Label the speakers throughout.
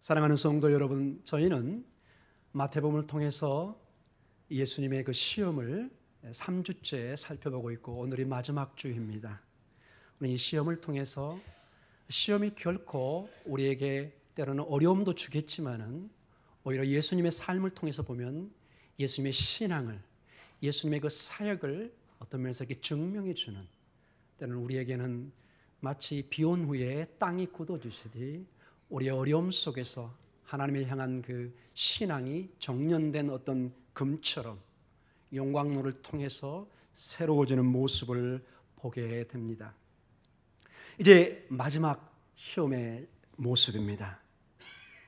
Speaker 1: 사랑하는 성도 여러분, 저희는 마태복음을 통해서 예수님의 그 시험을 3주째 살펴보고 있고 오늘이 마지막 주입니다. 이 시험을 통해서 시험이 결코 우리에게 때로는 어려움도 주겠지만은 오히려 예수님의 삶을 통해서 보면 예수님의 신앙을, 예수님의 그 사역을 어떤 면에서 이렇게 증명해 주는, 때로는 우리에게는 마치 비온 후에 땅이 굳어지시듯이 우리의 어려움 속에서 하나님을 향한 그 신앙이 정련된 어떤 금처럼 영광로를 통해서 새로워지는 모습을 보게 됩니다. 이제 마지막 시험의 모습입니다.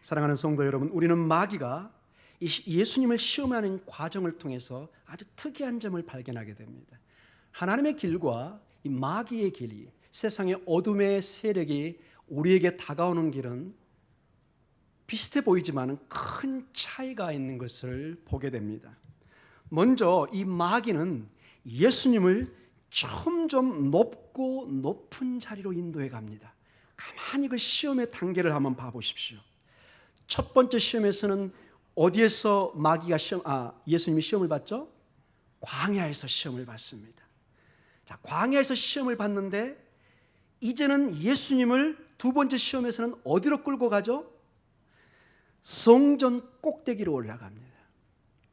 Speaker 1: 사랑하는 성도 여러분, 우리는 마귀가 예수님을 시험하는 과정을 통해서 아주 특이한 점을 발견하게 됩니다. 하나님의 길과 이 마귀의 길이, 세상의 어둠의 세력이 우리에게 다가오는 길은 비슷해 보이지만 큰 차이가 있는 것을 보게 됩니다. 먼저 이 마귀는 예수님을 점점 높고 높은 자리로 인도해 갑니다. 가만히 그 시험의 단계를 한번 봐보십시오. 첫 번째 시험에서는 어디에서 예수님이 시험을 받죠? 광야에서 시험을 받습니다. 자, 광야에서 시험을 받는데 이제는 예수님을 두 번째 시험에서는 어디로 끌고 가죠? 성전 꼭대기로 올라갑니다.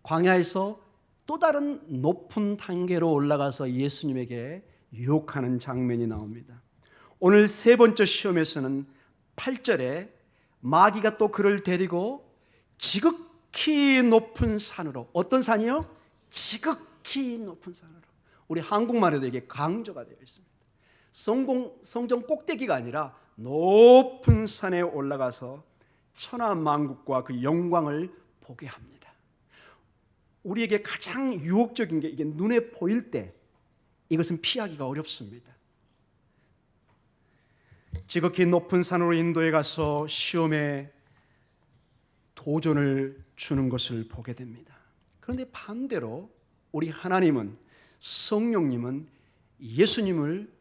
Speaker 1: 광야에서 또 다른 높은 단계로 올라가서 예수님에게 유혹하는 장면이 나옵니다. 오늘 세 번째 시험에서는 8절에 마귀가 또 그를 데리고 지극히 높은 산으로, 어떤 산이요? 지극히 높은 산으로. 우리 한국말에도 이게 강조가 되어 있습니다. 성전 꼭대기가 아니라 높은 산에 올라가서 천하만국과 그 영광을 보게 합니다. 우리에게 가장 유혹적인 게 이게 눈에 보일 때 이것은 피하기가 어렵습니다. 지극히 높은 산으로 인도해 가서 시험에 도전을 주는 것을 보게 됩니다. 그런데 반대로 우리 하나님은, 성령님은 예수님을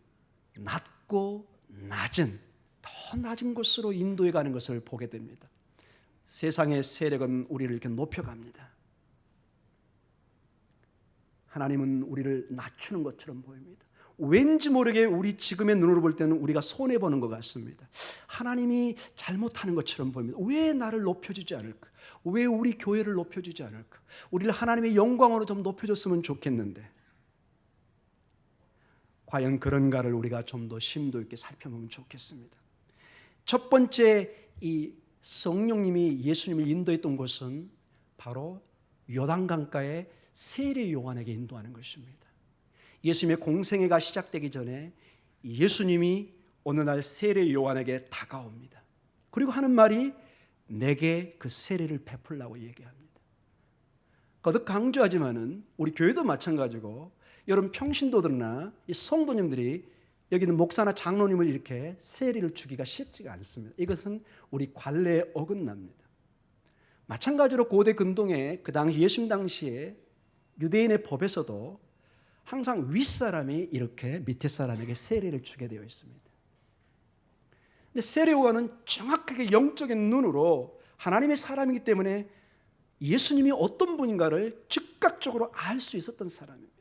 Speaker 1: 낮고 낮은, 더 낮은 곳으로 인도해 가는 것을 보게 됩니다. 세상의 세력은 우리를 이렇게 높여갑니다. 하나님은 우리를 낮추는 것처럼 보입니다. 왠지 모르게 우리 지금의 눈으로 볼 때는 우리가 손해보는 것 같습니다. 하나님이 잘못하는 것처럼 보입니다. 왜 나를 높여주지 않을까? 왜 우리 교회를 높여주지 않을까? 우리를 하나님의 영광으로 좀 높여줬으면 좋겠는데, 과연 그런가를 우리가 좀 더 심도 있게 살펴보면 좋겠습니다. 첫 번째, 이 성령님이 예수님을 인도했던 곳은 바로 요단강가의 세례 요한에게 인도하는 것입니다. 예수님의 공생애가 시작되기 전에 예수님이 어느 날 세례 요한에게 다가옵니다. 그리고 하는 말이 내게 그 세례를 베풀라고 얘기합니다. 거듭 강조하지만은 우리 교회도 마찬가지고 여러분 평신도들이나 이 성도님들이 여기는 목사나 장로님을 이렇게 세례를 주기가 쉽지가 않습니다. 이것은 우리 관례에 어긋납니다. 마찬가지로 고대 근동에 그 당시 예수님 당시에 유대인의 법에서도 항상 윗사람이 이렇게 밑에 사람에게 세례를 주게 되어 있습니다. 근데 세례 요한은 정확하게 영적인 눈으로 하나님의 사람이기 때문에 예수님이 어떤 분인가를 즉각적으로 알 수 있었던 사람입니다.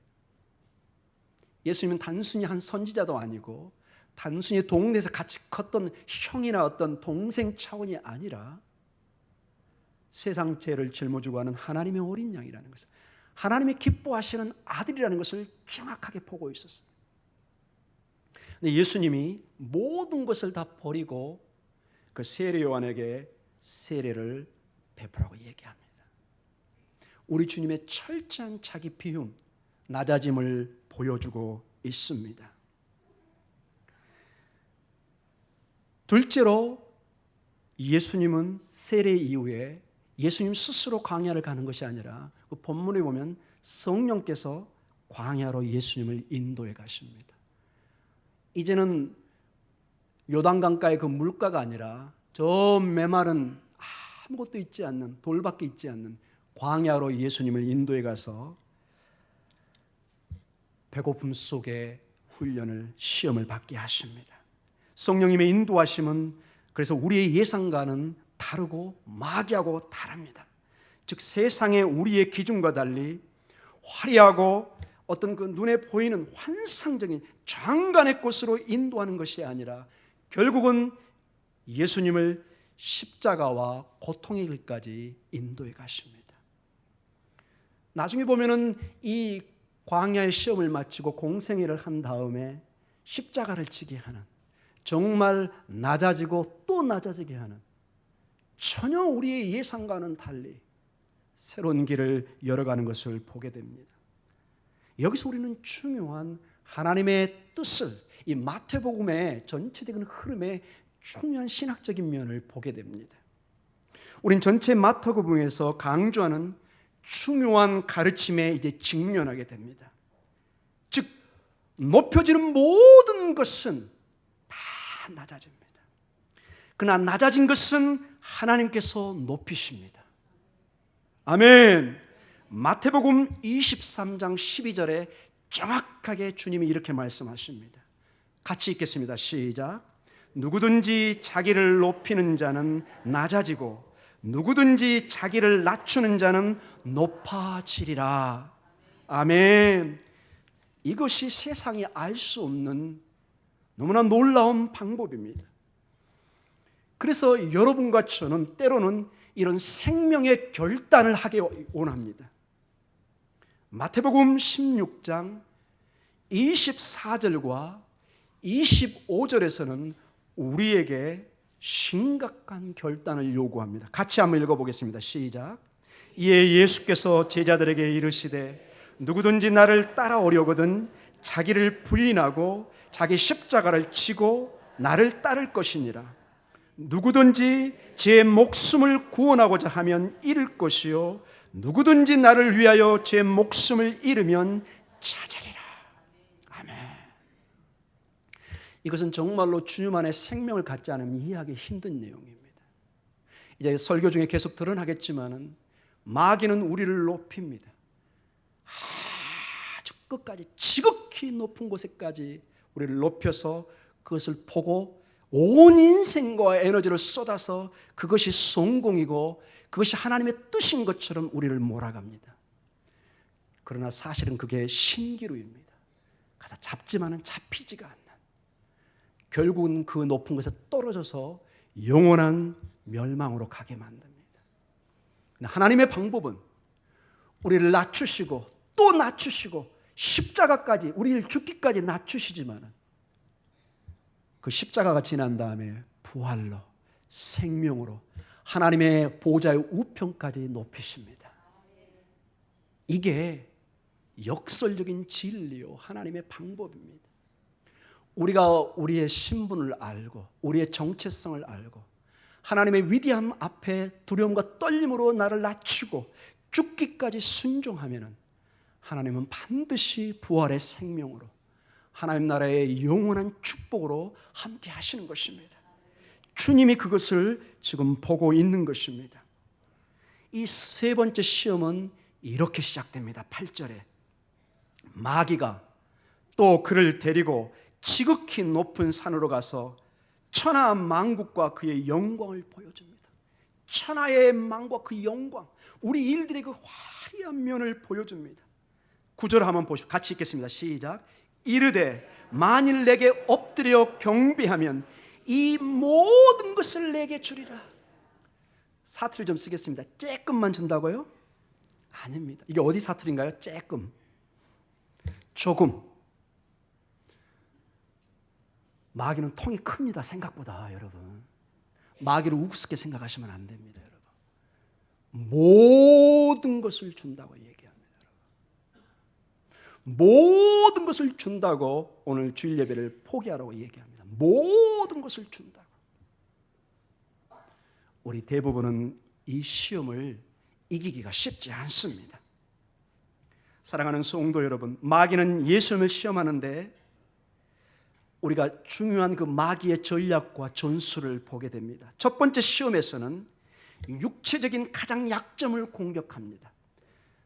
Speaker 1: 예수님은 단순히 한 선지자도 아니고 단순히 동네에서 같이 컸던 형이나 어떤 동생 차원이 아니라 세상 죄를 짊어지고 하는 하나님의 어린 양이라는 것을, 하나님이 기뻐하시는 아들이라는 것을 정확하게 보고 있었어요. 근데 예수님이 모든 것을 다 버리고 그 세례 요한에게 세례를 베푸라고 얘기합니다. 우리 주님의 철저한 자기 비움, 낮아짐을 보여주고 있습니다. 둘째로 예수님은 세례 이후에 예수님 스스로 광야를 가는 것이 아니라 그 본문에 보면 성령께서 광야로 예수님을 인도해 가십니다. 이제는 요단강가의 그 물가가 아니라 저 메마른 아무것도 있지 않는, 돌밖에 있지 않는 광야로 예수님을 인도해 가서 배고픔 속에 훈련을, 시험을 받게 하십니다. 성령님의 인도하심은 그래서 우리의 예상과는 다르고 마귀하고 다릅니다. 즉 세상의 우리의 기준과 달리 화려하고 어떤 그 눈에 보이는 환상적인 장관의 곳으로 인도하는 것이 아니라 결국은 예수님을 십자가와 고통의 길까지 인도해 가십니다. 나중에 보면은 이 광야의 시험을 마치고 공생애를 한 다음에 십자가를 지게 하는, 정말 낮아지고 또 낮아지게 하는, 전혀 우리의 예상과는 달리 새로운 길을 열어가는 것을 보게 됩니다. 여기서 우리는 중요한 하나님의 뜻을, 이 마태복음의 전체적인 흐름의 중요한 신학적인 면을 보게 됩니다. 우린 전체 마태복음에서 강조하는 중요한 가르침에 이제 직면하게 됩니다. 즉 높여지는 모든 것은 다 낮아집니다. 그러나 낮아진 것은 하나님께서 높이십니다. 아멘. 마태복음 23장 12절에 정확하게 주님이 이렇게 말씀하십니다. 같이 읽겠습니다. 시작. 누구든지 자기를 높이는 자는 낮아지고 누구든지 자기를 낮추는 자는 높아지리라. 아멘. 이것이 세상이 알 수 없는 너무나 놀라운 방법입니다. 그래서 여러분과 저는 때로는 이런 생명의 결단을 하기 원합니다. 마태복음 16장 24절과 25절에서는 우리에게 심각한 결단을 요구합니다. 같이 한번 읽어보겠습니다. 시작. 이에 예수께서 제자들에게 이르시되 누구든지 나를 따라오려거든 자기를 부인하고 자기 십자가를 지고 나를 따를 것이니라. 누구든지 제 목숨을 구원하고자 하면 잃을 것이요 누구든지 나를 위하여 제 목숨을 잃으면 찾으리라. 아멘. 이것은 정말로 주님 안에 생명을 갖지 않으면 이해하기 힘든 내용입니다. 이제 설교 중에 계속 드러나겠지만은 마귀는 우리를 높입니다. 아주 끝까지 지극히 높은 곳에까지 우리를 높여서 그것을 보고 온 인생과 에너지를 쏟아서 그것이 성공이고 그것이 하나님의 뜻인 것처럼 우리를 몰아갑니다. 그러나 사실은 그게 신기루입니다. 가서 잡지만은 잡히지가 않는, 결국은 그 높은 곳에 떨어져서 영원한 멸망으로 가게 만듭니다. 하나님의 방법은 우리를 낮추시고 또 낮추시고 십자가까지, 우리를 죽기까지 낮추시지만 그 십자가가 지난 다음에 부활로, 생명으로 하나님의 보좌의 우편까지 높이십니다. 이게 역설적인 진리요 하나님의 방법입니다. 우리가 우리의 신분을 알고 우리의 정체성을 알고 하나님의 위대함 앞에 두려움과 떨림으로 나를 낮추고 죽기까지 순종하면 하나님은 반드시 부활의 생명으로 하나님 나라의 영원한 축복으로 함께 하시는 것입니다. 주님이 그것을 지금 보고 있는 것입니다. 이 세 번째 시험은 이렇게 시작됩니다. 8절에 마귀가 또 그를 데리고 지극히 높은 산으로 가서 천하 만국과 그의 영광을 보여줍니다. 천하의 망과 그 영광, 우리 일들의 그 화려한 면을 보여줍니다. 9절 한번 보십시오. 같이 읽겠습니다. 시작. 이르되 만일 내게 엎드려 경배하면 이 모든 것을 내게 주리라. 사투리 좀 쓰겠습니다. 쬐끔만 준다고요? 아닙니다. 이게 어디 사투리인가요? 쬐끔, 조금. 마귀는 통이 큽니다. 생각보다. 여러분, 마귀를 우습게 생각하시면 안 됩니다. 여러분, 모든 것을 준다고 얘기합니다. 모든 것을 준다고 오늘 주일 예배를 포기하라고 얘기합니다. 모든 것을 준다고. 우리 대부분은 이 시험을 이기기가 쉽지 않습니다. 사랑하는 성도 여러분, 마귀는 예수님을 시험하는데 우리가 중요한 그 마귀의 전략과 전술을 보게 됩니다. 첫 번째 시험에서는 육체적인 가장 약점을 공격합니다.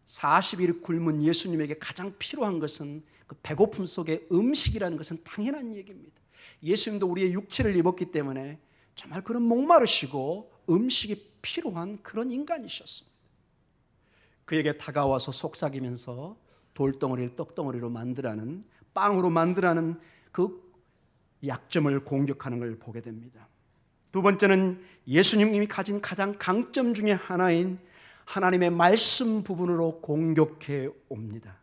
Speaker 1: 40일 굶은 예수님에게 가장 필요한 것은 그 배고픔 속에 음식이라는 것은 당연한 얘기입니다. 예수님도 우리의 육체를 입었기 때문에 정말 그런 목마르시고 음식이 필요한 그런 인간이셨습니다. 그에게 다가와서 속삭이면서 돌덩어리를 떡덩어리로 만들라는, 빵으로 만들라는 그 약점을 공격하는 걸 보게 됩니다. 두 번째는 예수님이 가진 가장 강점 중에 하나인 하나님의 말씀 부분으로 공격해 옵니다.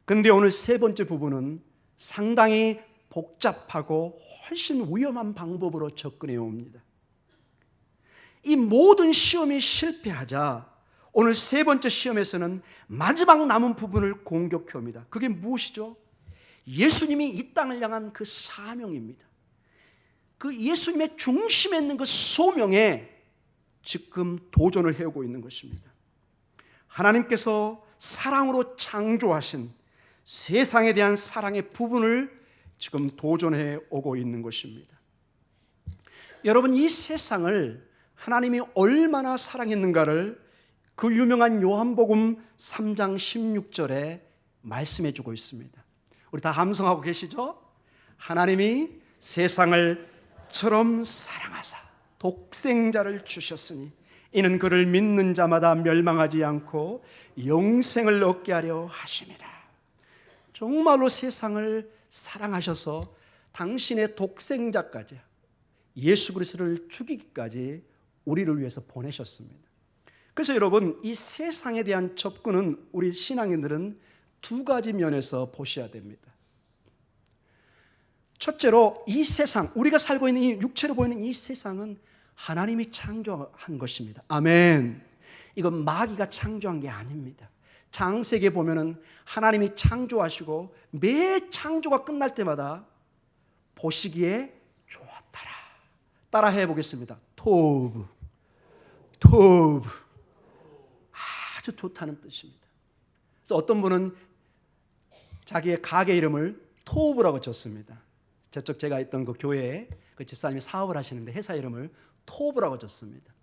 Speaker 1: 그런데 오늘 세 번째 부분은 상당히 복잡하고 훨씬 위험한 방법으로 접근해 옵니다. 이 모든 시험이 실패하자 오늘 세 번째 시험에서는 마지막 남은 부분을 공격해 옵니다. 그게 무엇이죠? 예수님이 이 땅을 향한 그 사명입니다. 그 예수님의 중심에 있는 그 소명에 지금 도전을 해오고 있는 것입니다. 하나님께서 사랑으로 창조하신 세상에 대한 사랑의 부분을 지금 도전해 오고 있는 것입니다. 여러분, 이 세상을 하나님이 얼마나 사랑했는가를 그 유명한 요한복음 3장 16절에 말씀해 주고 있습니다. 우리 다 함성하고 계시죠? 하나님이 세상을 처럼 사랑하사 독생자를 주셨으니 이는 그를 믿는 자마다 멸망하지 않고 영생을 얻게 하려 하심이라. 정말로 세상을 사랑하셔서 당신의 독생자까지, 예수 그리스도를 죽이기까지 우리를 위해서 보내셨습니다. 그래서 여러분, 이 세상에 대한 접근은 우리 신앙인들은 두 가지 면에서 보셔야 됩니다. 첫째로, 이 세상, 우리가 살고 있는 이 육체로 보이는 이 세상은 하나님이 창조한 것입니다. 아멘. 이건 마귀가 창조한 게 아닙니다. 창세기에 보면은 하나님이 창조하시고 매 창조가 끝날 때마다 보시기에 좋았더라. 따라 해보겠습니다. 토브, 토브. 아주 좋다는 뜻입니다. 그래서 어떤 분은 자기의 가게 이름을 토브라고 졌습니다. 저쪽 제가 있던 그 교회에 그 집사님이 사업을 하시는데 회사 이름을 토브라고 졌습니다.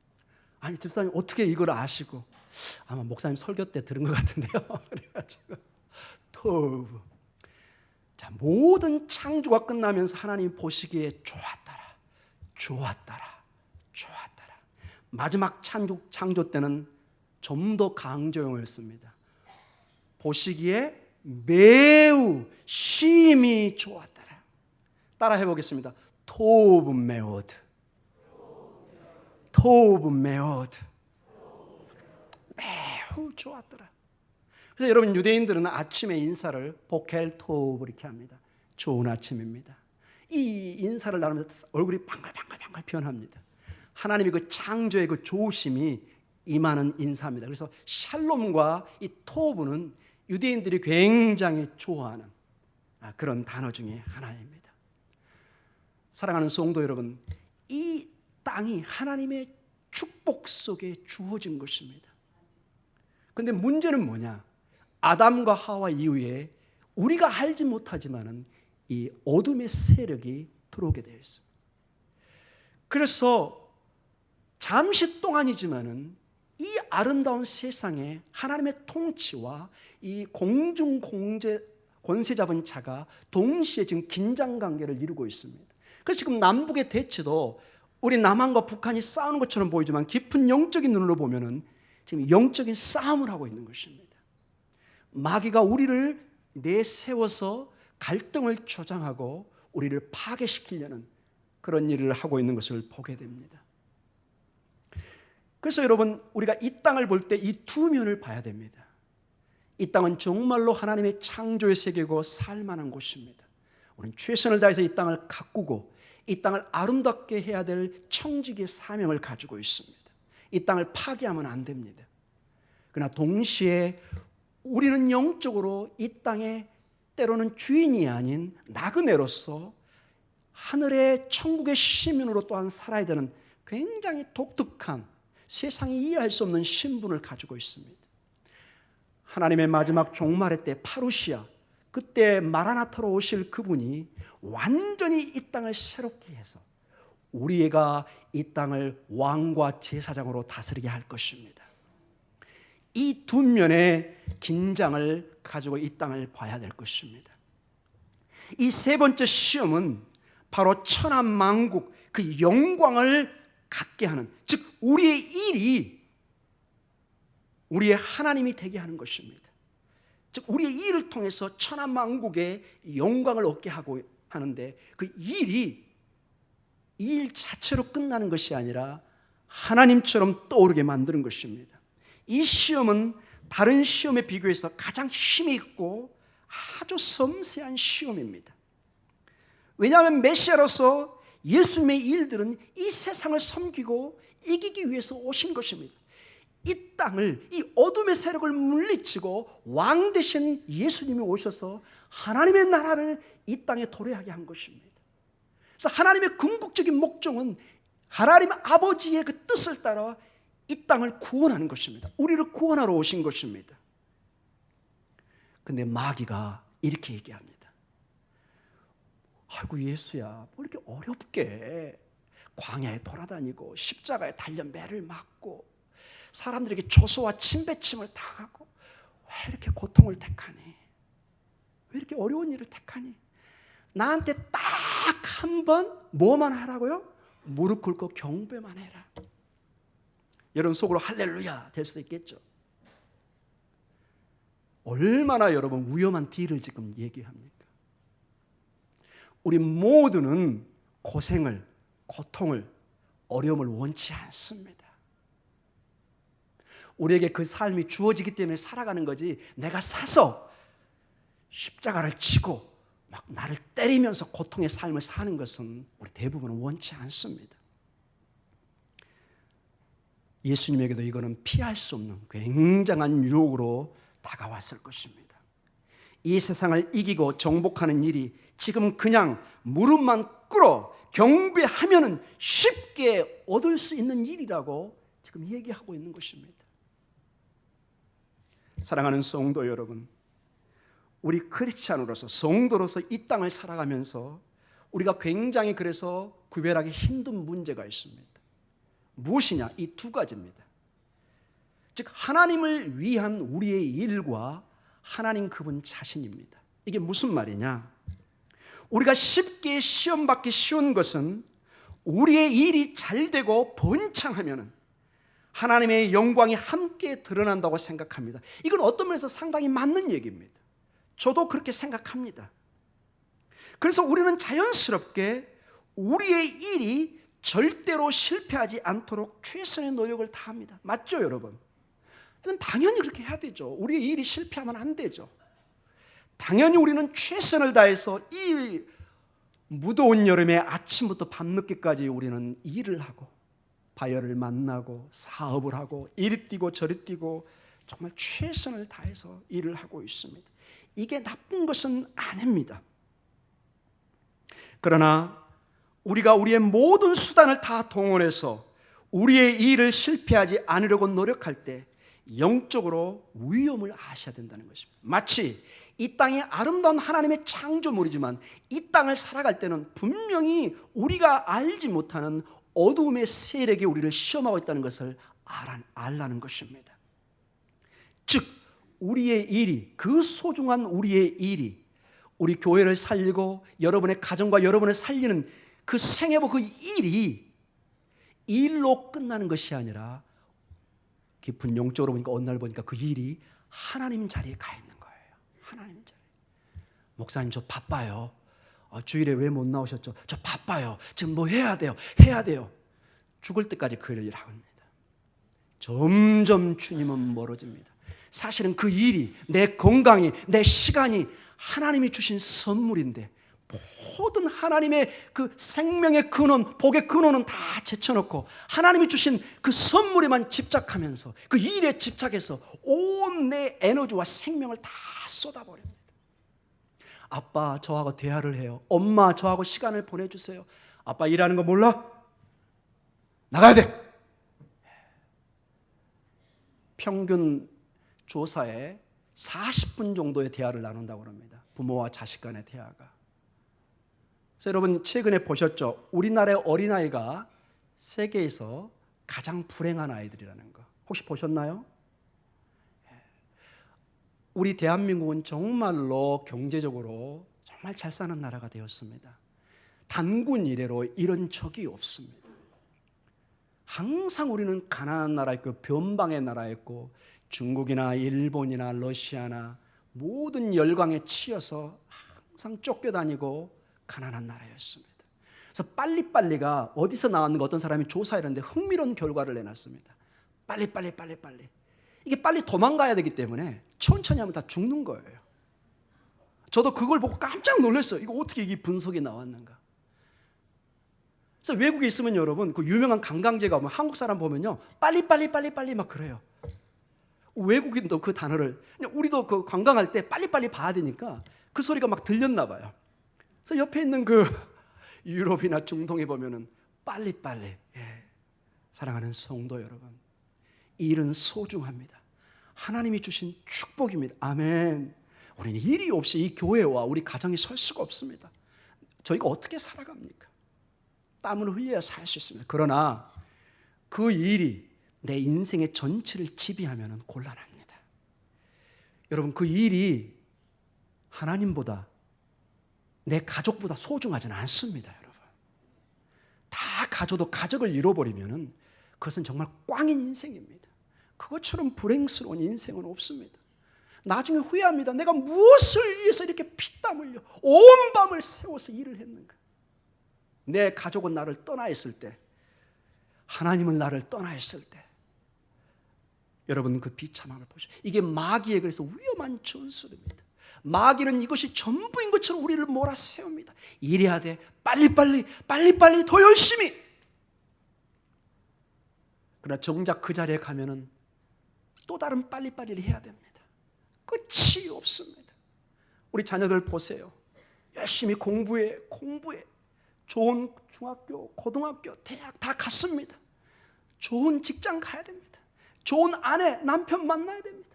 Speaker 1: 아니, 집사님 어떻게 이걸 아시고? 아마 목사님 설교 때 들은 것 같은데요. 그래가지고 토브. 자, 모든 창조가 끝나면서 하나님 보시기에 좋았더라, 좋았더라, 좋았더라. 마지막 창조 때는 좀 더 강조형을 씁니다. 보시기에 매우 심히 좋았더라. 따라 해보겠습니다. 토브 메오드, 토브 메오드. 매우 좋았더라. 그래서 여러분, 유대인들은 아침에 인사를 보켈 토브 이렇게 합니다. 좋은 아침입니다. 이 인사를 나누면서 얼굴이 방글방글 변합니다. 하나님의 그 창조의 그 조심이 임하는 인사입니다. 그래서 샬롬과 이 토브는 유대인들이 굉장히 좋아하는 그런 단어 중에 하나입니다. 사랑하는 성도 여러분, 이 땅이 하나님의 축복 속에 주어진 것입니다. 그런데 문제는 뭐냐? 아담과 하와 이후에 우리가 알지 못하지만은 이 어둠의 세력이 들어오게 되어 있습니다. 그래서 잠시 동안이지만은 이 아름다운 세상에 하나님의 통치와 이 공중 권세 잡은 자가 동시에 지금 긴장 관계를 이루고 있습니다. 그래서 지금 남북의 대치도 우리 남한과 북한이 싸우는 것처럼 보이지만 깊은 영적인 눈으로 보면은 지금 영적인 싸움을 하고 있는 것입니다. 마귀가 우리를 내세워서 갈등을 조장하고 우리를 파괴시키려는 그런 일을 하고 있는 것을 보게 됩니다. 그래서 여러분, 우리가 이 땅을 볼 때 이 두 면을 봐야 됩니다. 이 땅은 정말로 하나님의 창조의 세계고 살만한 곳입니다. 우리는 최선을 다해서 이 땅을 가꾸고 이 땅을 아름답게 해야 될 청지기의 사명을 가지고 있습니다. 이 땅을 파괴하면 안 됩니다. 그러나 동시에 우리는 영적으로 이 땅에 때로는 주인이 아닌 나그네로서 하늘의 천국의 시민으로 또한 살아야 되는 굉장히 독특한, 세상이 이해할 수 없는 신분을 가지고 있습니다. 하나님의 마지막 종말의 때 파루시아, 그때 마라나타로 오실 그분이 완전히 이 땅을 새롭게 해서 우리가 이 땅을 왕과 제사장으로 다스리게 할 것입니다. 이 두 면의 긴장을 가지고 이 땅을 봐야 될 것입니다. 이 세 번째 시험은 바로 천하만국 그 영광을 갖게 하는, 즉 우리의 일이 우리의 하나님이 되게 하는 것입니다. 즉 우리의 일을 통해서 천하만국의 영광을 얻게 하고 하는데, 그 일이 이 일 자체로 끝나는 것이 아니라 하나님처럼 떠오르게 만드는 것입니다. 이 시험은 다른 시험에 비교해서 가장 힘이 있고 아주 섬세한 시험입니다. 왜냐하면 메시아로서 예수님의 일들은 이 세상을 섬기고 이기기 위해서 오신 것입니다. 이 땅을, 이 어둠의 세력을 물리치고 왕 되신 예수님이 오셔서 하나님의 나라를 이 땅에 도래하게 한 것입니다. 그래서 하나님의 궁극적인 목적은 하나님 아버지의 그 뜻을 따라 이 땅을 구원하는 것입니다. 우리를 구원하러 오신 것입니다. 근데 마귀가 이렇게 얘기합니다. 아이고 예수야, 뭐 이렇게 어렵게 광야에 돌아다니고 십자가에 달려 매를 맞고 사람들에게 조소와 침배침을 당하고 왜 이렇게 고통을 택하니? 왜 이렇게 어려운 일을 택하니? 나한테 딱 한 번 뭐만 하라고요? 무릎 꿇고 경배만 해라. 여러분 속으로 할렐루야 될 수도 있겠죠. 얼마나 여러분 위험한 딜을 지금 얘기합니까? 우리 모두는 고생을, 고통을, 어려움을 원치 않습니다. 우리에게 그 삶이 주어지기 때문에 살아가는 거지, 내가 사서 십자가를 지고 막 나를 때리면서 고통의 삶을 사는 것은 우리 대부분은 원치 않습니다. 예수님에게도 이거는 피할 수 없는 굉장한 유혹으로 다가왔을 것입니다. 이 세상을 이기고 정복하는 일이 지금 그냥 무릎만 꿇어 경배하면은 쉽게 얻을 수 있는 일이라고 지금 얘기하고 있는 것입니다. 사랑하는 성도 여러분, 우리 크리스찬으로서, 성도로서 이 땅을 살아가면서 우리가 굉장히 그래서 구별하기 힘든 문제가 있습니다. 무엇이냐? 이 두 가지입니다. 즉 하나님을 위한 우리의 일과 하나님 그분 자신입니다. 이게 무슨 말이냐? 우리가 쉽게 시험 받기 쉬운 것은 우리의 일이 잘 되고 번창하면은 하나님의 영광이 함께 드러난다고 생각합니다. 이건 어떤 면에서 상당히 맞는 얘기입니다. 저도 그렇게 생각합니다. 그래서 우리는 자연스럽게 우리의 일이 절대로 실패하지 않도록 최선의 노력을 다합니다. 맞죠, 여러분? 이건 당연히 그렇게 해야 되죠. 우리의 일이 실패하면 안 되죠. 당연히 우리는 최선을 다해서 이 무더운 여름에 아침부터 밤늦게까지 우리는 일을 하고 바이어를 만나고 사업을 하고 이리 뛰고 저리 뛰고 정말 최선을 다해서 일을 하고 있습니다. 이게 나쁜 것은 아닙니다. 그러나 우리가 우리의 모든 수단을 다 동원해서 우리의 일을 실패하지 않으려고 노력할 때 영적으로 위험을 아셔야 된다는 것입니다. 마치 이 땅이 아름다운 하나님의 창조물이지만 이 땅을 살아갈 때는 분명히 우리가 알지 못하는 어두움의 세력이 우리를 시험하고 있다는 것을 알라는 것입니다. 즉 우리의 일이, 그 소중한 우리의 일이 우리 교회를 살리고 여러분의 가정과 여러분을 살리는 그 생애보 그 일이 일로 끝나는 것이 아니라 깊은 영적으로 보니까 어느 날 보니까 그 일이 하나님 자리에 가 있는 거예요. 하나님 자리에. 목사님 저 바빠요. 주일에 왜 못 나오셨죠? 저 바빠요. 지금 뭐 해야 돼요. 해야 돼요. 죽을 때까지 그 일을 합니다. 점점 주님은 멀어집니다. 사실은 그 일이, 내 건강이, 내 시간이 하나님이 주신 선물인데 모든 하나님의 그 생명의 근원, 복의 근원은 다 제쳐놓고 하나님이 주신 그 선물에만 집착하면서 그 일에 집착해서 온 내 에너지와 생명을 다 쏟아버립니다. 아빠 저하고 대화를 해요. 엄마 저하고 시간을 보내주세요. 아빠 일하는 거 몰라? 나가야 돼. 평균 조사에 40분 정도의 대화를 나눈다고 합니다. 부모와 자식 간의 대화가. 그래서 여러분 최근에 보셨죠? 우리나라의 어린아이가 세계에서 가장 불행한 아이들이라는 거 혹시 보셨나요? 우리 대한민국은 정말로 경제적으로 정말 잘 사는 나라가 되었습니다. 단군 이래로 이런 적이 없습니다. 항상 우리는 가난한 나라였고 변방의 나라였고 중국이나 일본이나 러시아나 모든 열강에 치여서 항상 쫓겨다니고 가난한 나라였습니다. 그래서 빨리빨리가 어디서 나왔는가 어떤 사람이 조사했는데 흥미로운 결과를 내놨습니다. 빨리. 이게 빨리 도망가야 되기 때문에 천천히 하면 다 죽는 거예요. 저도 그걸 보고 깜짝 놀랐어요. 이거 어떻게 이게 분석이 나왔는가. 그래서 외국에 있으면 여러분 그 유명한 관광지에 가면 한국 사람 보면요 빨리 막 그래요. 외국인도 그 단어를 우리도 그 관광할 때 빨리 봐야 되니까 그 소리가 막 들렸나 봐요. 그래서 옆에 있는 그 유럽이나 중동에 보면은 빨리. 예. 사랑하는 성도 여러분, 이 일은 소중합니다. 하나님이 주신 축복입니다. 아멘. 우리는 일이 없이 이 교회와 우리 가정이 설 수가 없습니다. 저희가 어떻게 살아갑니까? 땀을 흘려야 살 수 있습니다. 그러나 그 일이 내 인생의 전체를 지배하면 곤란합니다. 여러분, 그 일이 하나님보다 내 가족보다 소중하지는 않습니다. 여러분, 다 가져도 가족을 잃어버리면 그것은 정말 꽝인 인생입니다. 그것처럼 불행스러운 인생은 없습니다. 나중에 후회합니다. 내가 무엇을 위해서 이렇게 피땀 흘려 온 밤을 새워서 일을 했는가. 내 가족은 나를 떠나 있을 때, 하나님은 나를 떠나 있을 때, 여러분 그 비참함을 보십시오. 이게 마귀의 그래서 위험한 전술입니다. 마귀는 이것이 전부인 것처럼 우리를 몰아세웁니다. 이래야 돼. 빨리 더 열심히. 그러나 정작 그 자리에 가면은 또 다른 빨리를 해야 됩니다. 끝이 없습니다. 우리 자녀들 보세요. 열심히 공부해. 좋은 중학교, 고등학교, 대학 다 갔습니다. 좋은 직장 가야 됩니다. 좋은 아내, 남편 만나야 됩니다.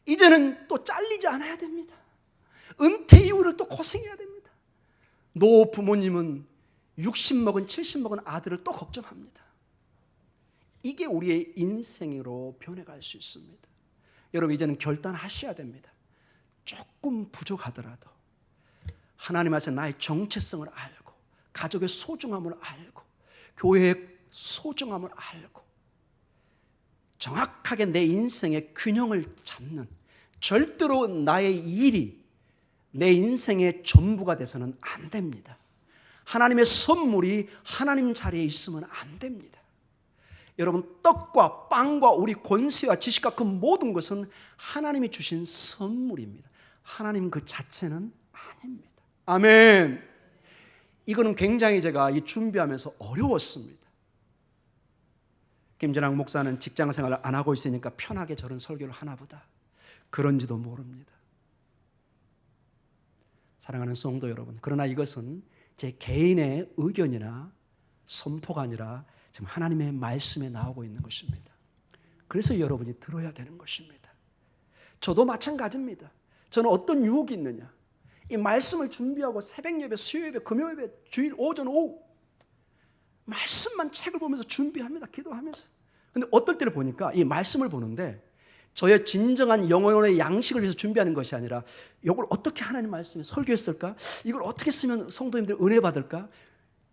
Speaker 1: 이제는 또 잘리지 않아야 됩니다. 은퇴 이후를 또 고생해야 됩니다. 노 부모님은 60 먹은 70 먹은 아들을 또 걱정합니다. 이게 우리의 인생으로 변해갈 수 있습니다. 여러분, 이제는 결단하셔야 됩니다. 조금 부족하더라도 하나님 앞에서 나의 정체성을 알고, 가족의 소중함을 알고, 교회의 소중함을 알고, 정확하게 내 인생의 균형을 잡는, 절대로 나의 일이 내 인생의 전부가 돼서는 안 됩니다. 하나님의 선물이 하나님 자리에 있으면 안 됩니다. 여러분, 떡과 빵과 우리 권세와 지식과 그 모든 것은 하나님이 주신 선물입니다. 하나님 그 자체는 아닙니다. 아멘. 이거는 굉장히 제가 이 준비하면서 어려웠습니다. 김전학 목사는 직장 생활을 안 하고 있으니까 편하게 저런 설교를 하나 보다, 그런지도 모릅니다. 사랑하는 성도 여러분, 그러나 이것은 제 개인의 의견이나 선포가 아니라 지금 하나님의 말씀에 나오고 있는 것입니다. 그래서 여러분이 들어야 되는 것입니다. 저도 마찬가지입니다. 저는 어떤 유혹이 있느냐, 이 말씀을 준비하고 새벽 예배, 수요 예배, 금요 예배, 주일 오전 오후 말씀만 책을 보면서 준비합니다. 기도하면서. 근데 어떨 때를 보니까 이 말씀을 보는데 저의 진정한 영혼의 양식을 위해서 준비하는 것이 아니라 이걸 어떻게 하나님 말씀에 설교했을까? 이걸 어떻게 쓰면 성도님들 은혜 받을까?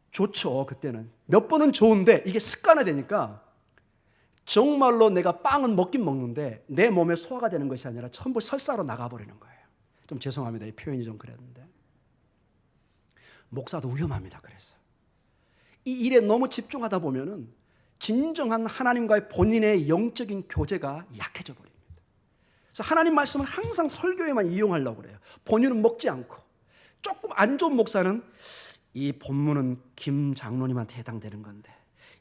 Speaker 1: 좋죠. 그때는 몇 번은 좋은데 이게 습관화되니까 정말로 내가 빵은 먹긴 먹는데 내 몸에 소화가 되는 것이 아니라 전부 설사로 나가버리는 거예요. 좀 죄송합니다. 이 표현이 좀 그랬는데 목사도 위험합니다. 그래서 이 일에 너무 집중하다 보면은 진정한 하나님과의 본인의 영적인 교제가 약해져 버립니다. 그래서 하나님 말씀을 항상 설교에만 이용하려고 그래요. 본인은 먹지 않고. 조금 안 좋은 목사는 이 본문은 김 장로님한테 해당되는 건데,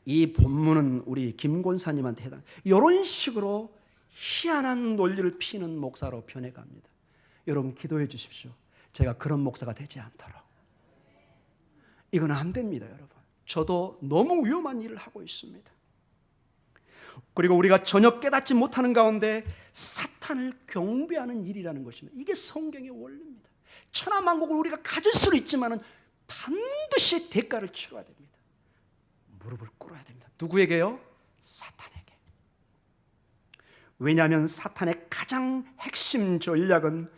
Speaker 1: 이 본문은 우리 김 권사님한테 해당. 이런 식으로 희한한 논리를 피는 목사로 변해갑니다. 여러분 기도해 주십시오. 제가 그런 목사가 되지 않도록. 이건 안 됩니다, 여러분. 저도 너무 위험한 일을 하고 있습니다. 그리고 우리가 전혀 깨닫지 못하는 가운데 사탄을 경배하는 일이라는 것입니다. 이게 성경의 원리입니다. 천하만국을 우리가 가질 수는 있지만은 반드시 대가를 치러야 됩니다. 무릎을 꿇어야 됩니다. 누구에게요? 사탄에게. 왜냐하면 사탄의 가장 핵심 전략은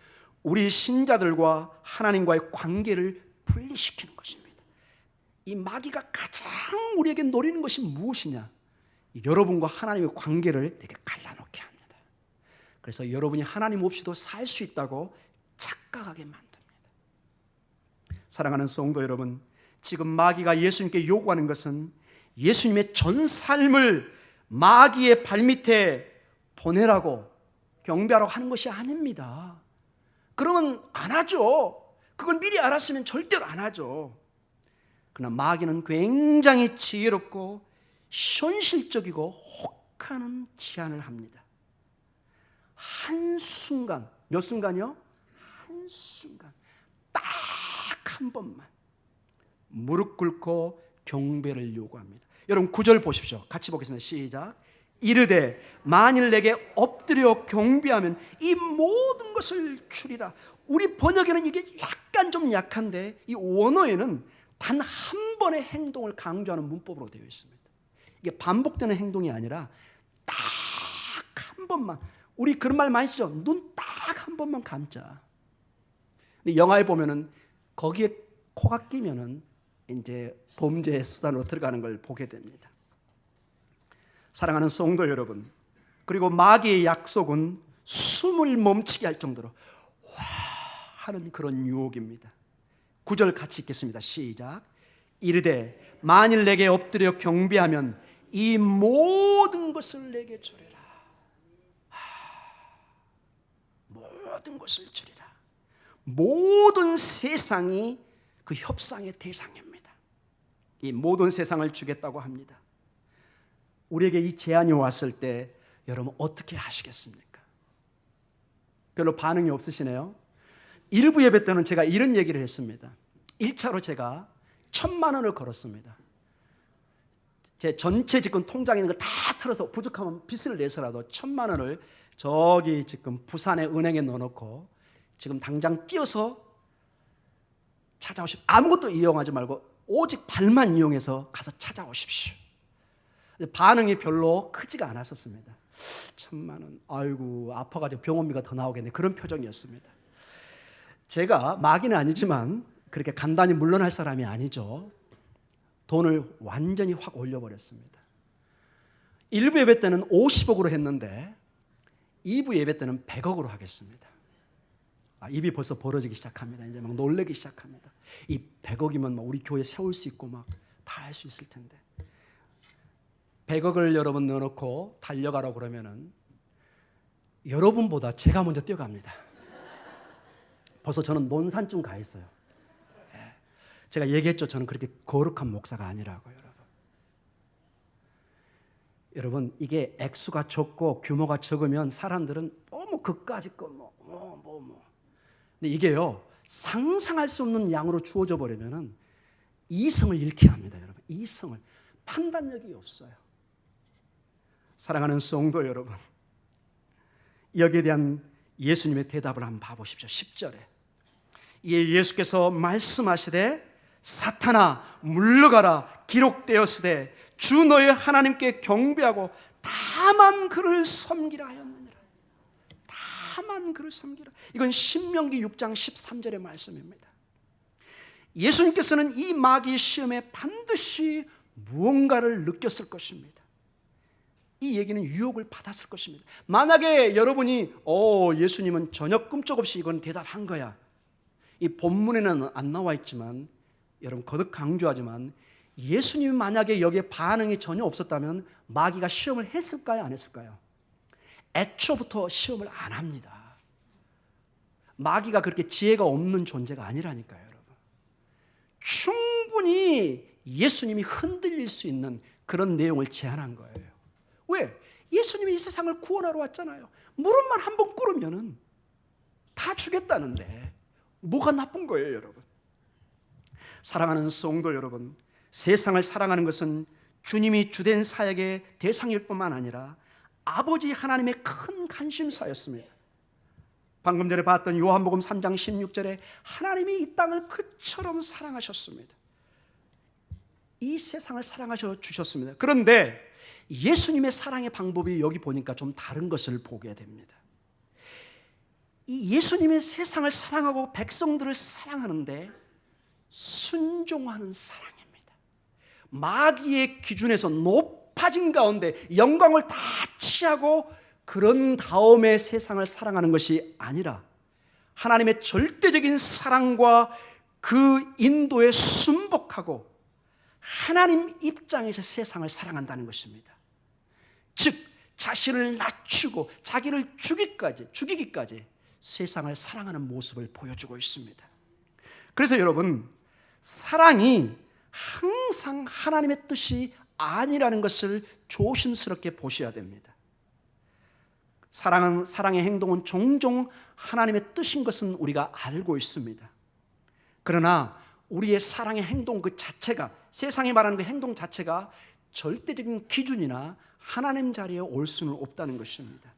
Speaker 1: 우리 신자들과 하나님과의 관계를 분리시키는 것입니다. 이 마귀가 가장 우리에게 노리는 것이 무엇이냐? 여러분과 하나님의 관계를 이렇게 갈라놓게 합니다. 그래서 여러분이 하나님 없이도 살 수 있다고 착각하게 만듭니다. 사랑하는 성도 여러분, 지금 마귀가 예수님께 요구하는 것은 예수님의 전 삶을 마귀의 발밑에 보내라고 경배하라고 하는 것이 아닙니다. 그러면 안 하죠. 그걸 미리 알았으면 절대로 안 하죠. 그러나 마귀는 굉장히 지혜롭고 현실적이고 혹하는 제안을 합니다. 한순간, 몇 순간이요? 한순간, 딱 한 번만 무릎 꿇고 경배를 요구합니다. 여러분 9절 보십시오. 같이 보겠습니다. 시작. 이르되 만일 내게 엎드려 경배하면 이 모든 것을 주리라. 우리 번역에는 이게 약간 좀 약한데 이 원어에는 단 한 번의 행동을 강조하는 문법으로 되어 있습니다. 이게 반복되는 행동이 아니라 딱 한 번만. 우리 그런 말 많이 쓰죠. 눈 딱 한 번만 감자. 근데 영화에 보면은 거기에 코가 끼면은 이제 범죄의 수단으로 들어가는 걸 보게 됩니다. 사랑하는 성도 여러분, 그리고 마귀의 약속은 숨을 멈추게 할 정도로 와 하는 그런 유혹입니다. 9절 같이 읽겠습니다. 시작. 이르되 만일 내게 엎드려 경배하면 이 모든 것을 내게 주리라. 모든 것을 주리라. 모든 세상이 그 협상의 대상입니다. 이 모든 세상을 주겠다고 합니다. 우리에게 이 제안이 왔을 때 여러분 어떻게 하시겠습니까? 별로 반응이 없으시네요. 일부 예배 때는 제가 이런 얘기를 했습니다. 1차로 제가 1,000만 원을 걸었습니다. 제 전체 지금 통장에 있는 걸 다 털어서 부족하면 빚을 내서라도 1,000만 원을 저기 지금 부산의 은행에 넣어놓고 지금 당장 뛰어서 찾아오십시오. 아무것도 이용하지 말고 오직 발만 이용해서 가서 찾아오십시오. 반응이 별로 크지가 않았었습니다. 1,000만 원, 아이고 아파가지고 병원비가 더 나오겠네, 그런 표정이었습니다. 제가 마귀는 아니지만 그렇게 간단히 물러날 사람이 아니죠. 돈을 완전히 확 올려버렸습니다. 1부 예배 때는 50억으로 했는데 2부 예배 때는 100억으로 하겠습니다. 입이 벌써 벌어지기 시작합니다. 이제 막 놀래기 시작합니다. 이 100억이면 막 우리 교회 세울 수 있고 막 다 할 수 있을 텐데 100억을 여러분 넣어놓고 달려가라고 그러면은 여러분보다 제가 먼저 뛰어갑니다. 벌써 저는 논산쯤 가 있어요. 제가 얘기했죠. 저는 그렇게 거룩한 목사가 아니라고요. 여러분 이게 액수가 적고 규모가 적으면 사람들은 뭐 그까짓 거 뭐. 근데 이게요 상상할 수 없는 양으로 주어져 버리면은 이성을 잃게 합니다. 여러분 이성을, 판단력이 없어요. 사랑하는 성도 여러분, 여기에 대한 예수님의 대답을 한번 봐보십시오. 10절에 이에 예수께서 말씀하시되 사탄아 물러가라, 기록되었으되 주 너의 하나님께 경배하고 다만 그를 섬기라 하였느니라. 다만 그를 섬기라. 이건 신명기 6장 13절의 말씀입니다. 예수님께서는 이 마귀 시험에 반드시 무언가를 느꼈을 것입니다. 이 얘기는 유혹을 받았을 것입니다. 만약에 여러분이 예수님은 전혀 꿈쩍없이 이건 대답한 거야, 이 본문에는 안 나와 있지만 여러분 거듭 강조하지만 예수님이 만약에 여기에 반응이 전혀 없었다면 마귀가 시험을 했을까요? 안 했을까요? 애초부터 시험을 안 합니다. 마귀가 그렇게 지혜가 없는 존재가 아니라니까요. 여러분 충분히 예수님이 흔들릴 수 있는 그런 내용을 제안한 거예요. 왜? 예수님이 이 세상을 구원하러 왔잖아요. 무릎만 한번 꿇으면 다 주겠다는데 뭐가 나쁜 거예요, 여러분? 사랑하는 성도 여러분, 세상을 사랑하는 것은 주님이 주된 사역의 대상일 뿐만 아니라 아버지 하나님의 큰 관심사였습니다. 방금 전에 봤던 요한복음 3장 16절에 하나님이 이 땅을 그처럼 사랑하셨습니다. 이 세상을 사랑하셔 주셨습니다. 그런데 예수님의 사랑의 방법이 여기 보니까 좀 다른 것을 보게 됩니다. 이 예수님의 세상을 사랑하고 백성들을 사랑하는데 순종하는 사랑입니다. 마귀의 기준에서 높은 높아진 가운데 영광을 다 취하고 그런 다음에 세상을 사랑하는 것이 아니라 하나님의 절대적인 사랑과 그 인도에 순복하고 하나님 입장에서 세상을 사랑한다는 것입니다. 즉 자신을 낮추고 자기를 죽이기까지 세상을 사랑하는 모습을 보여주고 있습니다. 그래서 여러분, 사랑이 항상 하나님의 뜻이 아니라는 것을 조심스럽게 보셔야 됩니다. 사랑의 행동은 종종 하나님의 뜻인 것은 우리가 알고 있습니다. 그러나 우리의 사랑의 행동 그 자체가, 세상이 말하는 그 행동 자체가 절대적인 기준이나 하나님 자리에 올 수는 없다는 것입니다.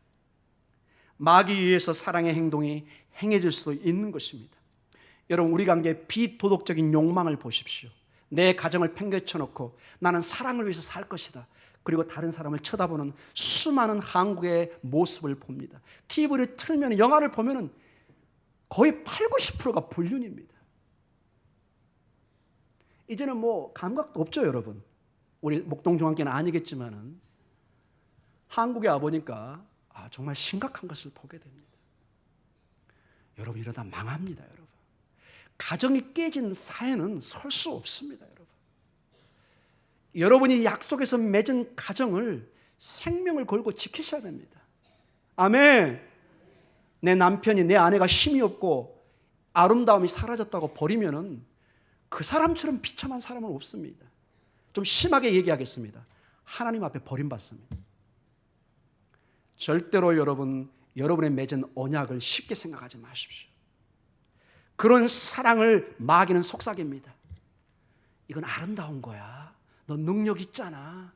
Speaker 1: 마귀에 의해서 사랑의 행동이 행해질 수도 있는 것입니다. 여러분, 우리 관계의 비도덕적인 욕망을 보십시오. 내 가정을 팽개쳐놓고 나는 사랑을 위해서 살 것이다. 그리고 다른 사람을 쳐다보는 수많은 한국의 모습을 봅니다. TV를 틀면, 영화를 보면 거의 80~90%가 불륜입니다. 이제는 뭐 감각도 없죠, 여러분. 우리 목동중앙교회는 아니겠지만은 한국에 와보니까 정말 심각한 것을 보게 됩니다. 여러분, 이러다 망합니다, 여러분. 가정이 깨진 사회는 설 수 없습니다, 여러분. 여러분이 약속에서 맺은 가정을 생명을 걸고 지키셔야 됩니다. 아멘. 내 남편이, 내 아내가 힘이 없고 아름다움이 사라졌다고 버리면은 그 사람처럼 비참한 사람은 없습니다. 좀 심하게 얘기하겠습니다. 하나님 앞에 버림받습니다. 절대로 여러분의 맺은 언약을 쉽게 생각하지 마십시오. 그런 사랑을 마귀는 속삭입니다. 이건 아름다운 거야. 너 능력 있잖아.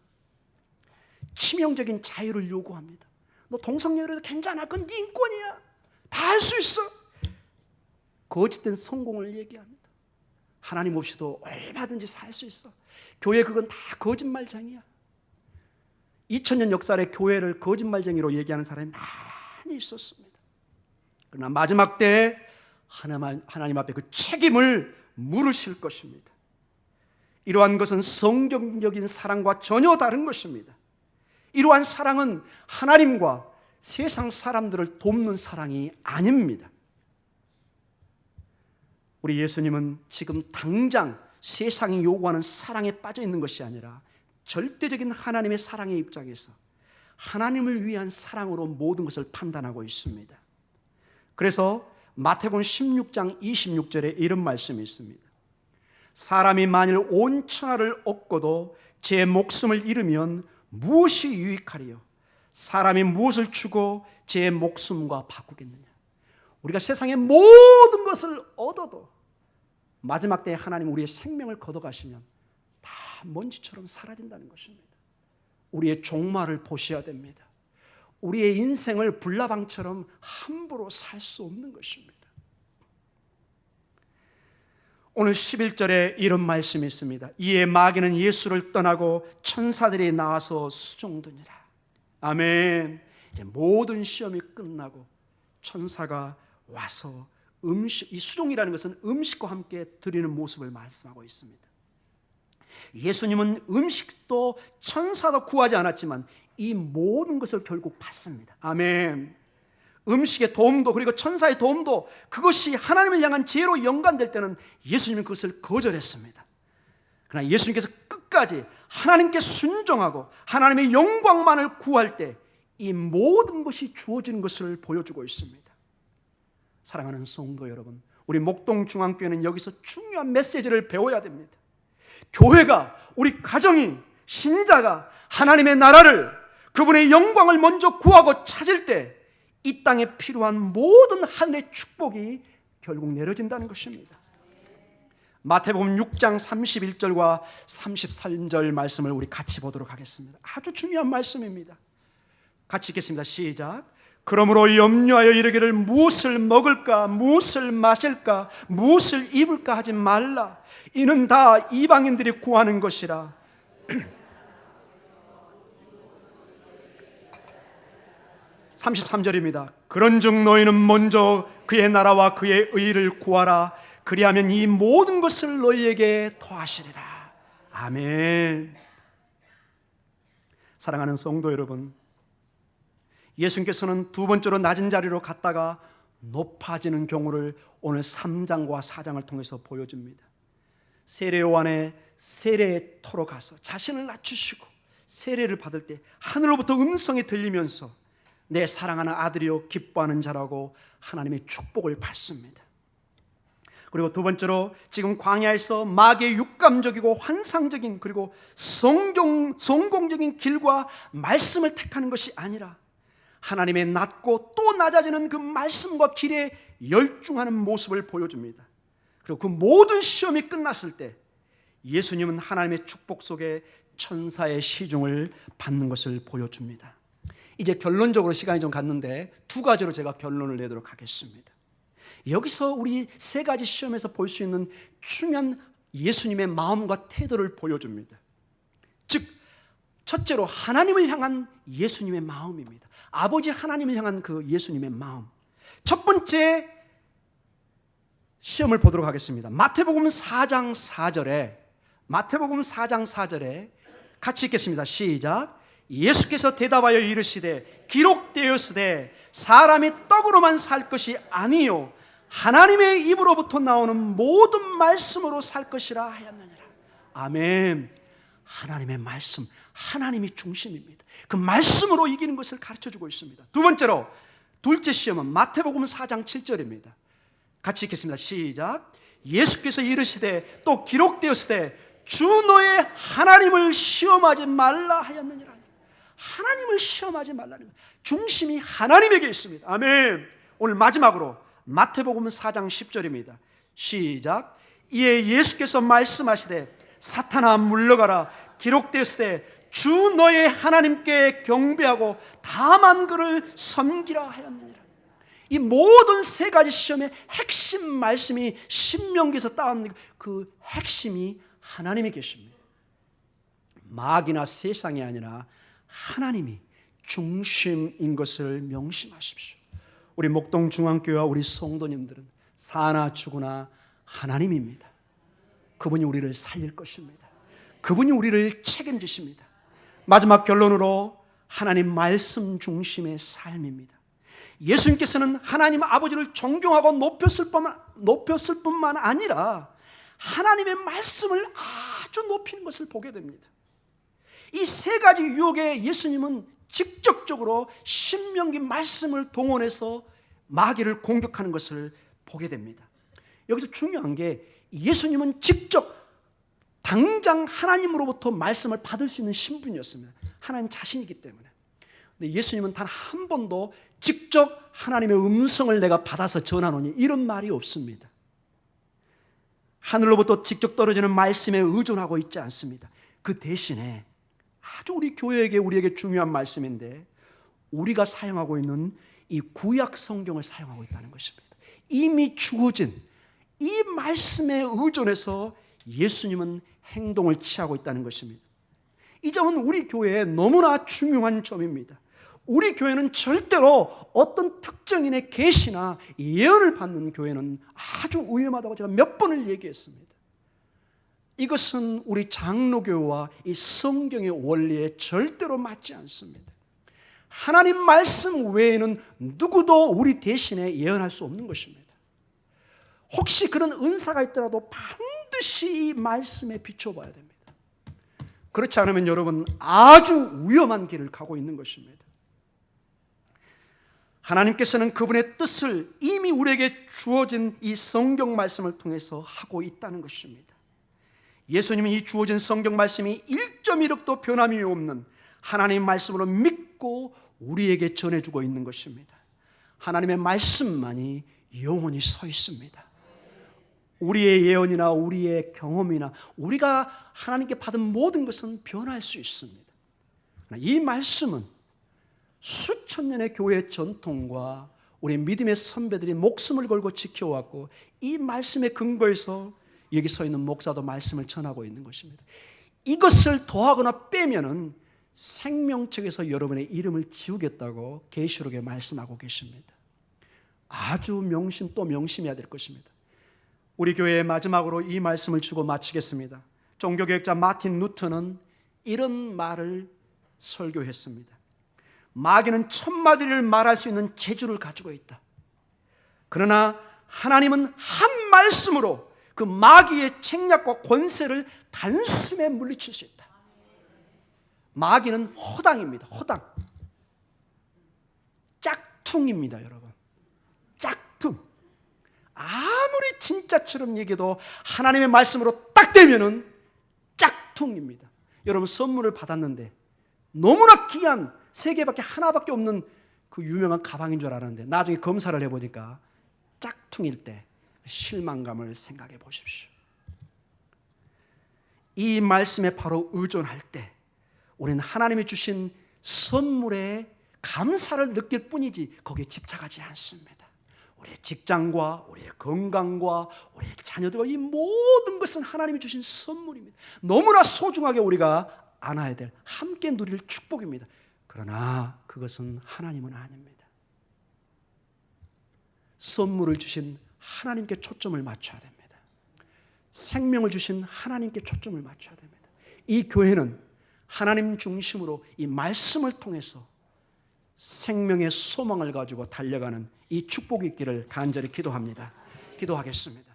Speaker 1: 치명적인 자유를 요구합니다. 너 동성애라도 괜찮아. 그건 네 인권이야. 다 할 수 있어. 거짓된 성공을 얘기합니다. 하나님 없이도 얼마든지 살 수 있어. 교회 그건 다 거짓말쟁이야. 2000년 역사의 교회를 거짓말쟁이로 얘기하는 사람이 많이 있었습니다. 그러나 마지막 때에 하나님 앞에 그 책임을 물으실 것입니다. 이러한 것은 성경적인 사랑과 전혀 다른 것입니다. 이러한 사랑은 하나님과 세상 사람들을 돕는 사랑이 아닙니다. 우리 예수님은 지금 당장 세상이 요구하는 사랑에 빠져 있는 것이 아니라 절대적인 하나님의 사랑의 입장에서 하나님을 위한 사랑으로 모든 것을 판단하고 있습니다. 그래서 마태복음 16장 26절에 이런 말씀이 있습니다. 사람이 만일 온 천하를 얻고도 제 목숨을 잃으면 무엇이 유익하리요? 사람이 무엇을 주고 제 목숨과 바꾸겠느냐? 우리가 세상의 모든 것을 얻어도 마지막 때에 하나님 우리의 생명을 걷어가시면 다 먼지처럼 사라진다는 것입니다. 우리의 종말을 보셔야 됩니다. 우리의 인생을 불나방처럼 함부로 살 수 없는 것입니다. 오늘 11절에 이런 말씀이 있습니다. 이에 마귀는 예수를 떠나고 천사들이 나와서 수종드니라. 아멘. 이제 모든 시험이 끝나고 천사가 와서 이 수종이라는 것은 음식과 함께 드리는 모습을 말씀하고 있습니다. 예수님은 음식도 천사도 구하지 않았지만 이 모든 것을 결국 받습니다. 아멘. 음식의 도움도 그리고 천사의 도움도 그것이 하나님을 향한 죄로 연관될 때는 예수님은 그것을 거절했습니다. 그러나 예수님께서 끝까지 하나님께 순종하고 하나님의 영광만을 구할 때 이 모든 것이 주어지는 것을 보여주고 있습니다. 사랑하는 성도 여러분, 우리 목동중앙교회는 여기서 중요한 메시지를 배워야 됩니다. 교회가, 우리 가정이, 신자가 하나님의 나라를, 그분의 영광을 먼저 구하고 찾을 때 이 땅에 필요한 모든 하늘의 축복이 결국 내려진다는 것입니다. 마태복음 6장 31절과 33절 말씀을 우리 같이 보도록 하겠습니다. 아주 중요한 말씀입니다. 같이 읽겠습니다. 시작. 그러므로 염려하여 이르기를 무엇을 먹을까, 무엇을 마실까, 무엇을 입을까 하지 말라. 이는 다 이방인들이 구하는 것이라. 33절입니다. 그런즉 너희는 먼저 그의 나라와 그의 의를 구하라. 그리하면 이 모든 것을 너희에게 더하시리라. 아멘. 사랑하는 성도 여러분, 예수님께서는 두 번째로 낮은 자리로 갔다가 높아지는 경우를 오늘 3장과 4장을 통해서 보여줍니다. 세례 요한의 세례터로 가서 자신을 낮추시고 세례를 받을 때 하늘로부터 음성이 들리면서 내 사랑하는 아들이요 기뻐하는 자라고 하나님의 축복을 받습니다. 그리고 두 번째로 지금 광야에서 마귀의 육감적이고 환상적인 그리고 성공적인 길과 말씀을 택하는 것이 아니라 하나님의 낮고 또 낮아지는 그 말씀과 길에 열중하는 모습을 보여줍니다. 그리고 그 모든 시험이 끝났을 때 예수님은 하나님의 축복 속에 천사의 시중을 받는 것을 보여줍니다. 이제 결론적으로 시간이 좀 갔는데 두 가지로 제가 결론을 내도록 하겠습니다. 여기서 우리 세 가지 시험에서 볼 수 있는 중요한 예수님의 마음과 태도를 보여줍니다. 즉 첫째로 하나님을 향한 예수님의 마음입니다. 아버지 하나님을 향한 그 예수님의 마음. 첫 번째 시험을 보도록 하겠습니다. 마태복음 4장 4절에 같이 읽겠습니다. 시작. 예수께서 대답하여 이르시되 기록되었으되 사람이 떡으로만 살 것이 아니요 하나님의 입으로부터 나오는 모든 말씀으로 살 것이라 하였느니라. 아멘. 하나님의 말씀, 하나님이 중심입니다. 그 말씀으로 이기는 것을 가르쳐주고 있습니다. 두 번째로 둘째 시험은 마태복음 4장 7절입니다. 같이 읽겠습니다. 시작. 예수께서 이르시되 또 기록되었으되 주 너의 하나님을 시험하지 말라 하였느니라. 하나님을 시험하지 말라는 거예요. 중심이 하나님에게 있습니다. 아멘. 오늘 마지막으로 마태복음 4장 10절입니다. 시작. 이에 예수께서 말씀하시되 사탄아 물러가라. 기록되었으되 주 너의 하나님께 경배하고 다만 그를 섬기라 하였느니라. 이 모든 세 가지 시험의 핵심 말씀이 신명기에서 따온 그 핵심이 하나님이 계십니다. 마귀나 세상이 아니라 하나님이 중심인 것을 명심하십시오. 우리 목동중앙교회와 우리 성도님들은 사나 죽으나 하나님입니다. 그분이 우리를 살릴 것입니다. 그분이 우리를 책임지십니다. 마지막 결론으로 하나님 말씀 중심의 삶입니다. 예수님께서는 하나님 아버지를 존경하고 높였을 뿐만 아니라 하나님의 말씀을 아주 높이는 것을 보게 됩니다. 이 세 가지 유혹에 예수님은 직접적으로 신명기 말씀을 동원해서 마귀를 공격하는 것을 보게 됩니다. 여기서 중요한 게 예수님은 직접 당장 하나님으로부터 말씀을 받을 수 있는 신분이었습니다. 하나님 자신이기 때문에. 근데 예수님은 단 한 번도 직접 하나님의 음성을 내가 받아서 전하노니 이런 말이 없습니다. 하늘로부터 직접 떨어지는 말씀에 의존하고 있지 않습니다. 그 대신에 아주 우리 교회에게 우리에게 중요한 말씀인데 우리가 사용하고 있는 이 구약 성경을 사용하고 있다는 것입니다. 이미 주어진 이 말씀에 의존해서 예수님은 행동을 취하고 있다는 것입니다. 이 점은 우리 교회에 너무나 중요한 점입니다. 우리 교회는 절대로 어떤 특정인의 계시나 예언을 받는 교회는 아주 위험하다고 제가 몇 번을 얘기했습니다. 이것은 우리 장로교와 이 성경의 원리에 절대로 맞지 않습니다. 하나님 말씀 외에는 누구도 우리 대신에 예언할 수 없는 것입니다. 혹시 그런 은사가 있더라도 반드시 이 말씀에 비춰봐야 됩니다. 그렇지 않으면 여러분 아주 위험한 길을 가고 있는 것입니다. 하나님께서는 그분의 뜻을 이미 우리에게 주어진 이 성경 말씀을 통해서 하고 있다는 것입니다. 예수님은 이 주어진 성경 말씀이 1.1획도 변함이 없는 하나님의 말씀으로 믿고 우리에게 전해주고 있는 것입니다. 하나님의 말씀만이 영원히 서 있습니다. 우리의 예언이나 우리의 경험이나 우리가 하나님께 받은 모든 것은 변할 수 있습니다. 이 말씀은 수천 년의 교회의 전통과 우리 믿음의 선배들이 목숨을 걸고 지켜왔고 이 말씀의 근거에서 여기 서 있는 목사도 말씀을 전하고 있는 것입니다. 이것을 더하거나 빼면은 생명책에서 여러분의 이름을 지우겠다고 계시록에 말씀하고 계십니다. 아주 명심 또 명심해야 될 것입니다. 우리 교회의 마지막으로 이 말씀을 주고 마치겠습니다. 종교개혁자 마틴 루터는 이런 말을 설교했습니다. 마귀는 천마디를 말할 수 있는 재주를 가지고 있다. 그러나 하나님은 한 말씀으로 그 마귀의 책략과 권세를 단숨에 물리칠 수 있다. 마귀는 허당입니다. 허당. 짝퉁입니다, 여러분. 짝퉁. 아무리 진짜처럼 얘기해도 하나님의 말씀으로 딱 되면은 짝퉁입니다. 여러분, 선물을 받았는데 너무나 귀한 세계밖에 하나밖에 없는 그 유명한 가방인 줄 알았는데 나중에 검사를 해보니까 짝퉁일 때 실망감을 생각해 보십시오. 이 말씀에 바로 의존할 때 우리는 하나님이 주신 선물에 감사를 느낄 뿐이지 거기에 집착하지 않습니다. 우리의 직장과 우리의 건강과 우리의 자녀들과 이 모든 것은 하나님이 주신 선물입니다. 너무나 소중하게 우리가 안아야 될, 함께 누릴 축복입니다. 그러나 그것은 하나님은 아닙니다. 선물을 주신 하나님께 초점을 맞춰야 됩니다. 생명을 주신 하나님께 초점을 맞춰야 됩니다. 이 교회는 하나님 중심으로 이 말씀을 통해서 생명의 소망을 가지고 달려가는 이 축복이 있기를 간절히 기도합니다. 기도하겠습니다.